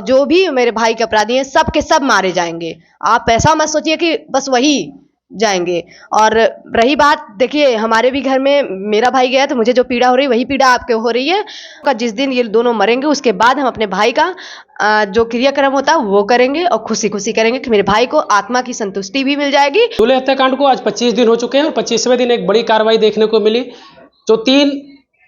जो भी मेरे भाई के अपराधी हैं सब के सब मारे जाएंगे। आप ऐसा मत सोचिए कि बस वही जाएंगे। और रही बात, देखिए हमारे भी घर में मेरा भाई गया तो मुझे जो पीड़ा हो रही है वही पीड़ा आपके हो रही है। जिस दिन ये दोनों मरेंगे उसके बाद हम अपने भाई का जो क्रियाक्रम होता है वो करेंगे और खुशी खुशी करेंगे कि मेरे भाई को आत्मा की संतुष्टि भी मिल जाएगी। दूल्हे हत्याकांड को आज 25 दिन हो चुके हैं और 25वें दिन एक बड़ी कार्रवाई देखने को मिली। जो 3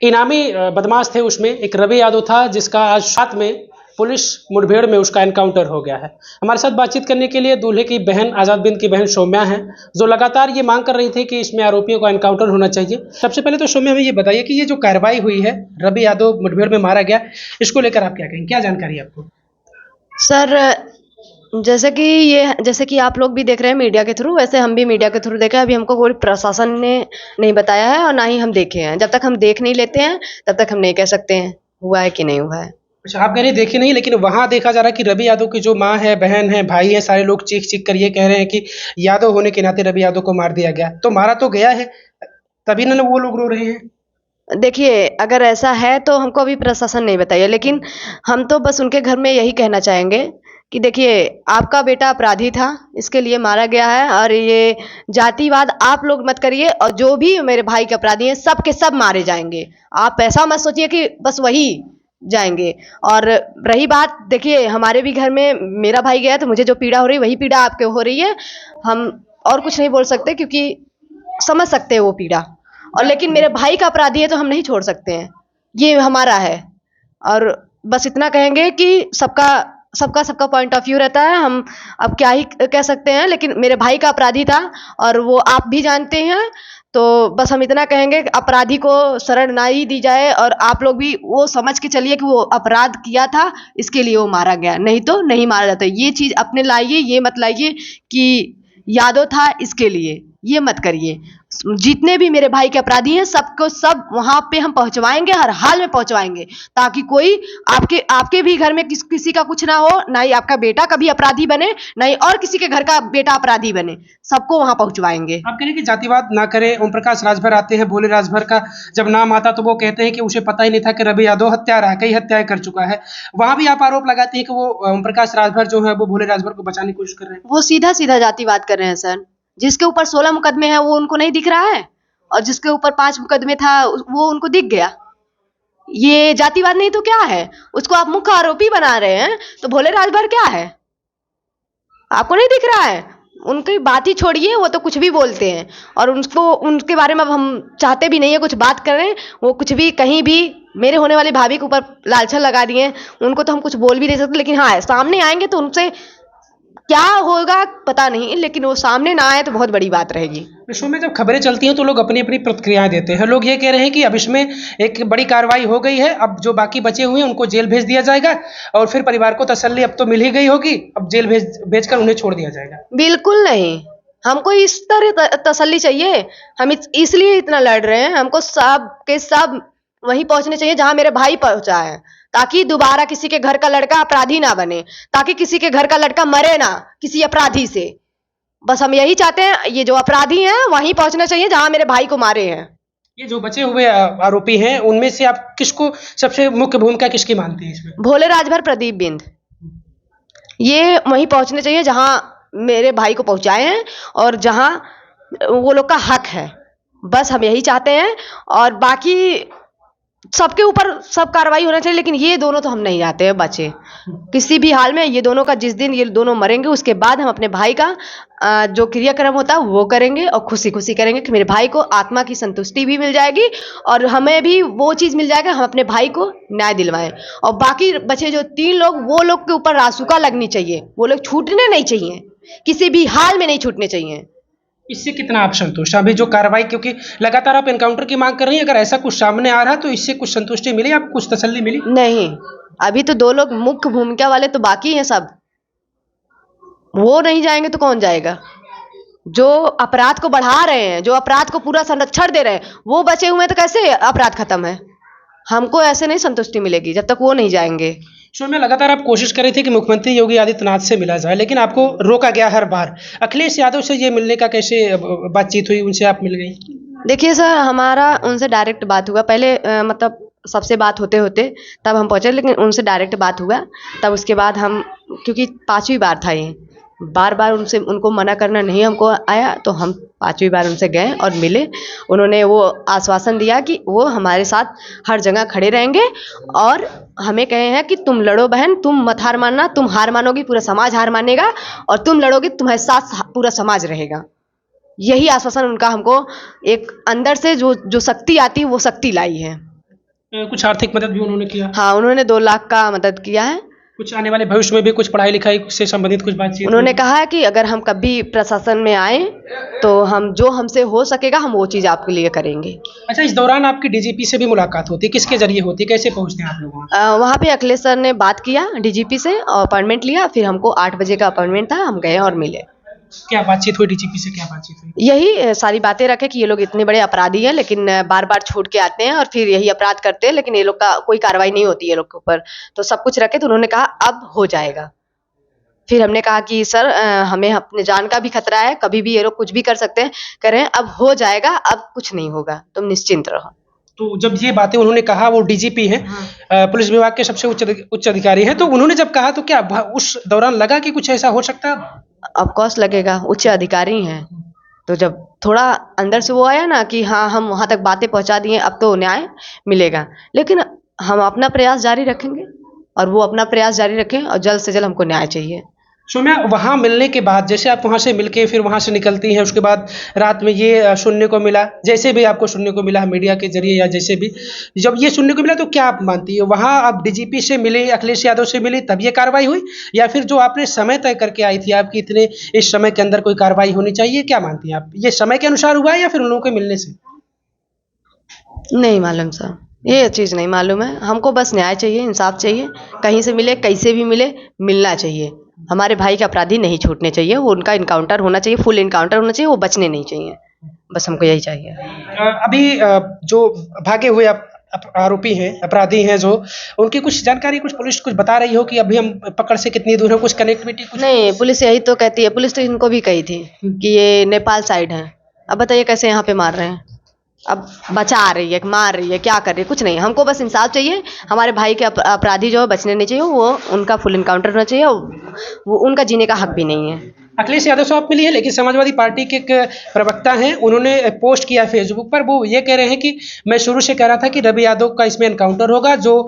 इनामी बदमाश थे उसमें एक रवि यादव था, जिसका आज साथ में पुलिस मुठभेड़ में उसका एनकाउंटर हो गया है। हमारे साथ बातचीत करने के लिए दूल्हे की बहन, आजाद बिंद की बहन सौम्या है, जो लगातार ये मांग कर रही थी कि इसमें आरोपियों का एनकाउंटर होना चाहिए। सबसे पहले तो सौम्या हमें ये बताइए कि ये जो कार्रवाई हुई है, रवि यादव मुठभेड़ में मारा गया, इसको लेकर आप क्या कहेंगे, क्या जानकारी है आपको? सर, जैसे कि आप लोग भी देख रहे हैं मीडिया के थ्रू, वैसे हम भी मीडिया के थ्रू देखे हैं। अभी हमको कोई प्रशासन ने नहीं बताया है और ना ही हम देखे हैं। जब तक हम देख नहीं लेते हैं तब तक हम नहीं कह सकते हैं हुआ है कि नहीं हुआ है। अच्छा, आप कह रहे देखे नहीं, लेकिन वहां देखा जा रहा है कि रवि यादव की जो माँ है, बहन है, भाई है, सारे लोग चीख चीख कर ये कह रहे हैं कि यादव होने के नाते रवि यादव को मार दिया गया। तो मारा तो गया है, तभी ना वो लोग रो रहे हैं। देखिए, अगर ऐसा है तो हमको अभी प्रशासन नहीं बताइए, लेकिन हम तो बस उनके घर में यही कहना चाहेंगे कि देखिए आपका बेटा अपराधी था, इसके लिए मारा गया है। और ये जातिवाद आप लोग मत करिए, और जो भी मेरे भाई के अपराधी हैं सब के सब मारे जाएंगे। आप ऐसा मत सोचिए कि बस वही जाएंगे। और रही बात, देखिए हमारे भी घर में मेरा भाई गया तो मुझे जो पीड़ा हो रही है वही पीड़ा आपके हो रही है। हम और कुछ नहीं बोल सकते क्योंकि समझ सकते हैं वो पीड़ा। और लेकिन मेरे भाई का अपराधी है तो हम नहीं छोड़ सकते हैं, ये हमारा है। और बस इतना कहेंगे कि सबका सबका सबका पॉइंट ऑफ व्यू रहता है। हम अब क्या ही कह सकते हैं, लेकिन मेरे भाई का अपराधी था और वो आप भी जानते हैं। तो बस हम इतना कहेंगे कि अपराधी को शरण ना ही दी जाए, और आप लोग भी वो समझ के चलिए कि वो अपराध किया था, इसके लिए वो मारा गया, नहीं तो नहीं मारा जाता। ये चीज़ अपने लाइए, ये मत लाइए कि यादव था इसके लिए, ये मत करिए। जितने भी मेरे भाई के अपराधी हैं सबको सब वहां पे हम पहुंचवाएंगे, हर हाल में पहुंचवाएंगे, ताकि कोई आपके भी घर में किसी का कुछ ना हो, ना ही आपका बेटा कभी अपराधी बने, ना ही और किसी के घर का बेटा अपराधी बने। सबको वहां पहुंचवाएंगे। आप कह रहे हैं कि जातिवाद ना करें। ओम प्रकाश राजभर आते हैं, भोले राजभर का जब नाम आता तो वो कहते हैं कि उसे पता ही नहीं था कि रवि यादव हत्यारा है, कई हत्याएं कर चुका है। वहां भी आप आरोप लगाते हैं कि वो ओम प्रकाश राजभर जो है वो भोले राजभर को बचाने की कोशिश कर रहे हैं। वो सीधा सीधा जातिवाद कर रहे हैं सर। जिसके ऊपर 16 मुकदमे हैं वो उनको नहीं दिख रहा है, और जिसके ऊपर 5 मुकदमे था वो उनको दिख गया। ये जातिवाद नहीं तो क्या है? उसको आप मुख्य आरोपी बना रहे हैं, तो भोले राजभर क्या है? आपको नहीं दिख रहा है? उनकी बात ही छोड़िए, वो तो कुछ भी बोलते हैं। और उनको उनके बारे में अब हम चाहते भी नहीं है कुछ बात करें। वो कुछ भी कहीं भी मेरे होने वाली भाभी के ऊपर लालछन लगा दिए, उनको तो हम कुछ बोल भी नहीं सकते। लेकिन हाँ, सामने आएंगे तो उनसे क्या होगा पता नहीं, लेकिन वो सामने ना आए तो बहुत बड़ी बात रहेगी। विश्व में जब खबरें चलती हैं तो लोग अपनी अपनी प्रतिक्रियाएं देते हैं। लोग ये कह रहे हैं कि अब इसमें एक बड़ी कार्रवाई हो गई है, अब जो बाकी बचे हुए हैं उनको जेल भेज दिया जाएगा और फिर परिवार को तसल्ली अब तो मिल ही गई होगी, अब जेल भेजकर उन्हें छोड़ दिया जाएगा। बिल्कुल नहीं, हमको इस तरह तसल्ली चाहिए। हम इसलिए इतना लड़ रहे हैं। हमको सब के सब वहीं पहुंचने चाहिए जहां मेरे भाई पहुंचा है, ताकि दोबारा किसी के घर का लड़का अपराधी ना बने, ताकि किसी के घर का लड़का मरे ना किसी अपराधी से। बस हम यही चाहते हैं, ये जो अपराधी हैं वहीं पहुंचना चाहिए जहां मेरे भाई को मारे हैं। ये जो बचे हुए आरोपी हैं उनमें से आप किसको सबसे मुख्य भूमिका किसकी मानते हैं इसमें? भोले राजभर, प्रदीप बिंद, ये वहीं पहुंचने चाहिए जहां मेरे भाई को पहुंचाए हैं और जहां वो लोग का हक है। बस हम यही चाहते हैं, और बाकी सबके ऊपर सब कार्रवाई होना चाहिए। लेकिन ये दोनों तो हम नहीं चाहते हैं बचे किसी भी हाल में। ये दोनों का जिस दिन ये दोनों मरेंगे उसके बाद हम अपने भाई का जो क्रियाक्रम होता है वो करेंगे और खुशी खुशी करेंगे कि मेरे भाई को आत्मा की संतुष्टि भी मिल जाएगी और हमें भी वो चीज़ मिल जाएगा, हम अपने भाई को न्याय दिलवाएं। और बाकी बचे जो 3 लोग, वो लोग के ऊपर रासुका लगनी चाहिए, वो लोग छूटने नहीं चाहिए, किसी भी हाल में नहीं छूटने चाहिए। इससे कितना आप संतुष्ट हैं? अभी जो कार्रवाई, क्योंकि लगातार आप एनकाउंटर की मांग कर रही हैं, अगर ऐसा कुछ सामने आ रहा है तो इससे कुछ संतुष्टि मिली, आपको कुछ तसल्ली मिली? नहीं, अभी तो 2 लोग मुख्य भूमिका वाले तो बाकी हैं, सब वो नहीं जाएंगे तो कौन जाएगा? जो अपराध को बढ़ा रहे हैं, जो अपराध को पूरा संरक्षण दे रहे हैं, वो बचे हुए हैं, तो कैसे अपराध खत्म है? हमको ऐसे नहीं संतुष्टि मिलेगी जब तक वो नहीं जाएंगे। में लगातार आप कोशिश कर रही थी कि मुख्यमंत्री योगी आदित्यनाथ से मिला जाए, लेकिन आपको रोका गया हर बार। अखिलेश यादव से ये मिलने का कैसे बातचीत हुई, उनसे आप मिल गई? देखिए सर, हमारा उनसे डायरेक्ट बात हुआ पहले, मतलब सबसे बात होते होते तब हम पहुँचे, लेकिन उनसे डायरेक्ट बात हुआ। तब उसके बाद हम, क्योंकि 5वीं बार था ये, बार बार उनको मना करना नहीं हमको आया, तो हम 5वीं बार उनसे गए और मिले। उन्होंने वो आश्वासन दिया कि वो हमारे साथ हर जगह खड़े रहेंगे और हमें कहे हैं कि तुम लड़ो बहन, तुम मत हार मानना, तुम हार मानोगी पूरा समाज हार मानेगा, और तुम लड़ोगे तुम्हारे साथ पूरा समाज रहेगा। यही आश्वासन उनका हमको एक अंदर से जो शक्ति आती है, वो शक्ति लाई है। कुछ आर्थिक मदद भी उन्होंने किया? हाँ, उन्होंने 2 लाख का मदद किया है। कुछ आने वाले भविष्य में भी कुछ पढ़ाई लिखाई से संबंधित कुछ बातचीत? उन्होंने कहा है कि अगर हम कभी प्रशासन में आए तो हम जो हमसे हो सकेगा हम वो चीज़ आपके लिए करेंगे। अच्छा, इस दौरान आपकी डीजीपी से भी मुलाकात होती है, किसके जरिए होती है, कैसे पहुंचते हैं आप लोग वहाँ? वहाँ पे अखिलेश सर ने बात किया डीजीपी से और अपॉइंटमेंट लिया, फिर हमको 8 बजे का अपॉइंटमेंट था, हम गए और मिले। क्या बातचीत हुई डीजीपी से, क्या बातचीत हुई? यही सारी बातें रखे कि ये लोग इतने बड़े अपराधी हैं, लेकिन बार बार छूट के आते हैं और फिर यही अपराध करते हैं, लेकिन ये लोग का कोई कार्रवाई नहीं होती है ये लोग के ऊपर, तो सब कुछ रखे। तो उन्होंने कहा अब हो जाएगा। फिर हमने कहा कि सर हमें अपने जान का भी खतरा है, कभी भी ये लोग कुछ भी कर सकते हैं, कह रहे हैं अब हो जाएगा, अब कुछ नहीं होगा, तुम निश्चिंत रहो। तो जब ये बातें उन्होंने कहा, वो डीजीपी हैं, पुलिस विभाग के सबसे उच्च अधिकारी हैं, तो उन्होंने जब कहा तो क्या उस दौरान लगा कि कुछ ऐसा हो सकता है? ऑफ कोर्स लगेगा, उच्च अधिकारी हैं, तो जब थोड़ा अंदर से वो आया ना कि हाँ हम वहाँ तक बातें पहुँचा दिए, अब तो न्याय मिलेगा। लेकिन हम अपना प्रयास जारी रखेंगे और वो अपना प्रयास जारी रखें, और जल्द से जल्द हमको न्याय चाहिए। सौम्या, वहाँ मिलने के बाद जैसे आप वहाँ से मिलके फिर वहाँ से निकलती हैं, उसके बाद रात में ये सुनने को मिला, जैसे भी आपको सुनने को मिला मीडिया के जरिए या जैसे भी, जब ये सुनने को मिला तो क्या आप मानती है, वहाँ आप डीजीपी से मिले, अखिलेश यादव से मिले, तब ये कार्रवाई हुई, या फिर जो आपने समय तय करके आई थी आपकी इतने इस समय के अंदर कोई कार्रवाई होनी चाहिए, क्या मानती हैं आप, ये समय के अनुसार हुआ है या फिर उन लोगों के मिलने से? नहीं मालूम सर, ये चीज़ नहीं मालूम है हमको, बस न्याय चाहिए, इंसाफ चाहिए, कहीं से मिले, कैसे भी मिले, मिलना चाहिए। हमारे भाई के अपराधी नहीं छूटने चाहिए, वो उनका इनकाउंटर होना चाहिए, फुल इनकाउंटर होना चाहिए, वो बचने नहीं चाहिए, बस हमको यही चाहिए। अभी जो भागे हुए आरोपी हैं, अपराधी हैं, जो उनकी कुछ जानकारी कुछ पुलिस कुछ बता रही हो कि अभी हम पकड़ से कितनी दूर है, कुछ कनेक्टिविटी कुछ? नहीं, पुलिस यही तो कहती है, पुलिस तो इनको भी कही थी कि ये नेपाल साइड है। अब बताइए कैसे यहाँ पे मार रहे हैं, अब बचा रही है, मार रही है, क्या कर रही है, कुछ नहीं। हमको बस इंसाफ चाहिए, हमारे भाई के अपराधी जो है बचने नहीं चाहिए, वो उनका फुल इनकाउंटर होना चाहिए, वो उनका जीने का हक भी नहीं है। अखिलेश यादव से आप मिली है, लेकिन समाजवादी पार्टी के एक प्रवक्ता हैं, उन्होंने पोस्ट किया फेसबुक पर, वो ये कह रहे हैं कि मैं शुरू से कह रहा था कि रवि यादव का इसमें एनकाउंटर होगा, जो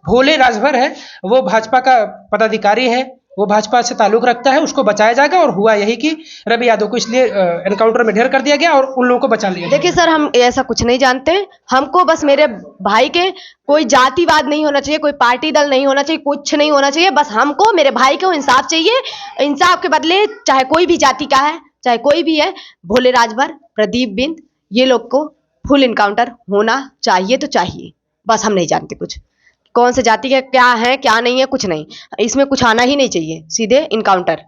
भोले राजभर है वो भाजपा का पदाधिकारी है, वो भाजपा से ताल्लुक रखता है, उसको बचाया जाएगा, और हुआ यही कि रवि यादव को इसलिए एनकाउंटर में ढेर कर दिया गया और उन लोगों को बचा लिया। देखिए सर, हम ऐसा कुछ नहीं जानते, हमको बस मेरे भाई के कोई जातिवाद नहीं होना चाहिए, कोई पार्टी दल नहीं होना चाहिए, कुछ नहीं होना चाहिए, बस हमको मेरे भाई को इंसाफ चाहिए। इंसाफ के बदले चाहे कोई भी जाति का है, चाहे कोई भी है, भोले राजभर, प्रदीप बिंद, ये लोग को फुल इनकाउंटर होना चाहिए तो चाहिए, बस हम नहीं जानते कुछ कौन से जाति के क्या है क्या नहीं है, कुछ नहीं, इसमें कुछ आना ही नहीं चाहिए, सीधे इनकाउंटर।